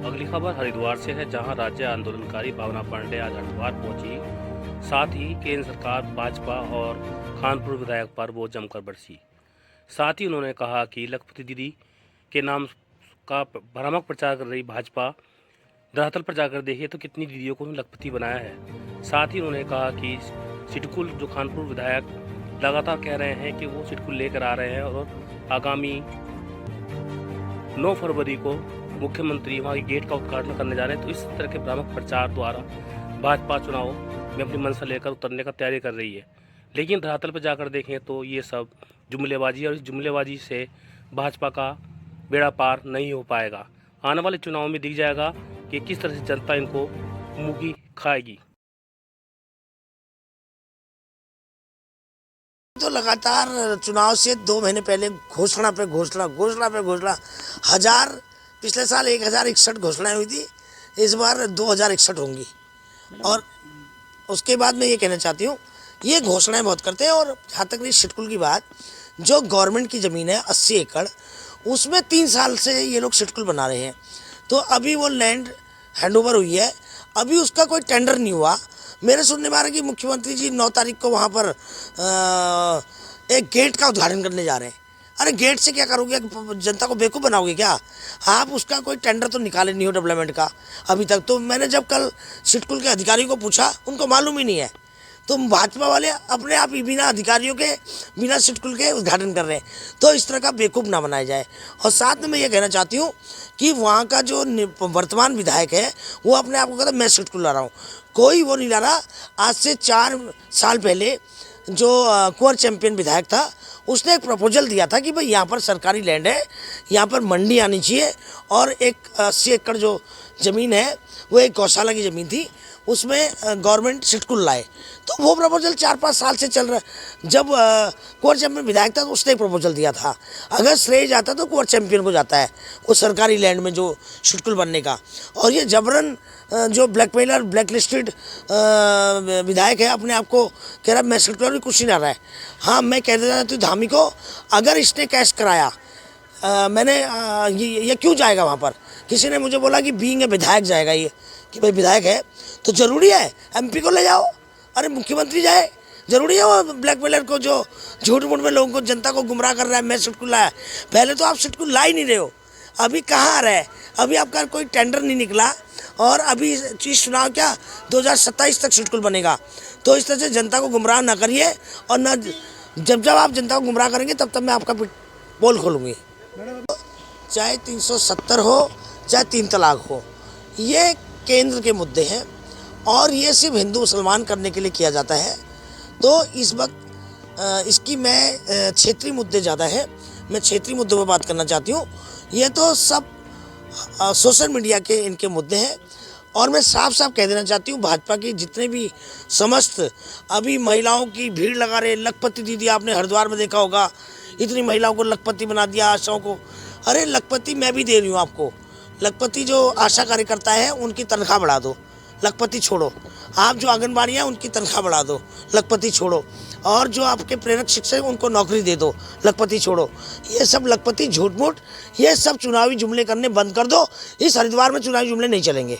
अगली खबर हरिद्वार से है, जहां राज्य आंदोलनकारी भावना पांडे आज हरिद्वार पहुंची। साथ ही केंद्र सरकार, भाजपा और कानपुर विधायक पर वो जमकर बरसी। साथ ही उन्होंने कहा कि लखपति दीदी के नाम का भ्रामक प्रचार कर रही भाजपा धरातल पर जाकर देखिए तो कितनी दीदियों को लखपति बनाया है। साथ ही उन्होंने कहा कि सिडकुल जो कानपुर विधायक लगातार कह रहे हैं कि वो सिडकुल लेकर आ रहे हैं और आगामी 9 फरवरी को मुख्यमंत्री वहाँ के गेट का उद्घाटन करने जा रहे हैं। तो इस तरह के भ्रामक प्रचार द्वारा भाजपा चुनाव में अपनी मंशा लेकर उतरने का तैयारी कर रही है। लेकिन धरातल पर जाकर देखें तो ये सब जुमलेबाजी है और इस जुमलेबाजी से भाजपा का बेड़ा पार नहीं हो पाएगा। आने वाले चुनाव में दिख जाएगा कि किस तरह से जनता इनको मुँह खाएगी। तो लगातार चुनाव से 2 महीने पहले घोषणा पे घोषणा पिछले साल 1061 घोषणाएं हुई थी, इस बार 2061 होंगी। और उसके बाद मैं ये कहना चाहती हूँ, ये घोषणाएं बहुत करते हैं। और जहाँ तक रही सिडकुल की बात, जो गवर्नमेंट की ज़मीन है 80 एकड़, उसमें 3 साल से ये लोग सिडकुल बना रहे हैं। तो अभी वो लैंड हैंडओवर हुई है, अभी उसका कोई टेंडर नहीं हुआ। मेरे सुनने में आ रहा है कि मुख्यमंत्री जी 9 तारीख को वहाँ पर एक गेट का उद्घाटन करने जा रहे हैं। अरे गेट से क्या करोगे, जनता को बेवकूफ़ बनाओगे क्या आप? उसका कोई टेंडर तो निकाले नहीं हो डेवलपमेंट का अभी तक। तो मैंने जब कल सिडकुल के अधिकारियों को पूछा, उनको मालूम ही नहीं है। तो भाजपा वाले अपने आप ही बिना अधिकारियों के, बिना सिडकुल के उद्घाटन कर रहे हैं। तो इस तरह का बेवकूफ़ ना बनाया जाए। और साथ में मैं ये कहना चाहती हूँ कि वहाँ का जो वर्तमान विधायक है वो अपने आप को कहता है मैं सिडकुल ला रहा हूँ। कोई वो नहीं ला रहा। आज से 4 साल पहले जो कुंवर चैंपियन विधायक था, उसने एक प्रपोजल दिया था कि भाई यहाँ पर सरकारी लैंड है, यहाँ पर मंडी आनी चाहिए और एक 80 एकड़ जो ज़मीन है वो एक गौशाला की ज़मीन थी, उसमें गवर्नमेंट सिडकुल लाए। तो वो प्रपोजल 4-5 साल से चल रहा है। जब कुंवर चैंपियन विधायक था तो उसने एक प्रपोजल दिया था। अगर श्रेय जाता तो कुंवर चैंपियन को जाता है वो सरकारी लैंड में जो सिडकुल बनने का। और ये जबरन जो ब्लैकमेलर, ब्लैकलिस्टेड विधायक है, अपने आप को कह रहा है मैं सिडकुल, भी कुछ नहीं आ रहा है। हाँ, मैं कह देता हूँ धामी को, अगर इसने कैश कराया ये क्यों जाएगा वहाँ पर? किसी ने मुझे बोला कि बीइंग ए विधायक जाएगा ये, कि भाई विधायक है तो ज़रूरी है एमपी को ले जाओ। अरे मुख्यमंत्री जाए, ज़रूरी है वो ब्लैकमेलर को जो झूठ मूठ में लोगों को, जनता को गुमराह कर रहा है मैं सिडकुल लाया? पहले तो आप सिडकुल ला ही नहीं रहे हो, अभी कहाँ आ रहा है? अभी आपका कोई टेंडर नहीं निकला और अभी इस चुनाव क्या 2027 तक सिडकुल बनेगा। तो इस तरह से जनता को गुमराह ना करिए। और ना जब आप जनता को गुमराह करेंगे तब मैं आपका पोल खोलूँगी। चाहे 370 हो, चाहे 3 तलाक हो, ये केंद्र के मुद्दे हैं और ये सिर्फ हिंदू मुसलमान करने के लिए किया जाता है। तो इस वक्त इसकी मैं क्षेत्रीय मुद्दे ज़्यादा है, मैं क्षेत्रीय मुद्दों पर बात करना चाहती हूँ। ये तो सब सोशल मीडिया के इनके मुद्दे हैं। और मैं साफ साफ कह देना चाहती हूँ, भाजपा की जितने भी समस्त अभी महिलाओं की भीड़ लगा रहे, लखपति दीदी आपने हरिद्वार में देखा होगा, इतनी महिलाओं को लखपति बना दिया, आशाओं को। अरे लखपति मैं भी दे रही हूँ आपको। लखपति जो आशा कार्यकर्ता है उनकी तनख्वाह बढ़ा दो, लखपति छोड़ो। आप जो आंगनबाड़ी हैं उनकी तनख्वाह बढ़ा दो, लखपति छोड़ो। और जो आपके प्रेरक शिक्षक हैं उनको नौकरी दे दो, लखपति छोड़ो। ये सब लखपति झूठ मूठ, ये सब चुनावी जुमले करने बंद कर दो। इस हरिद्वार में चुनावी जुमले नहीं चलेंगे।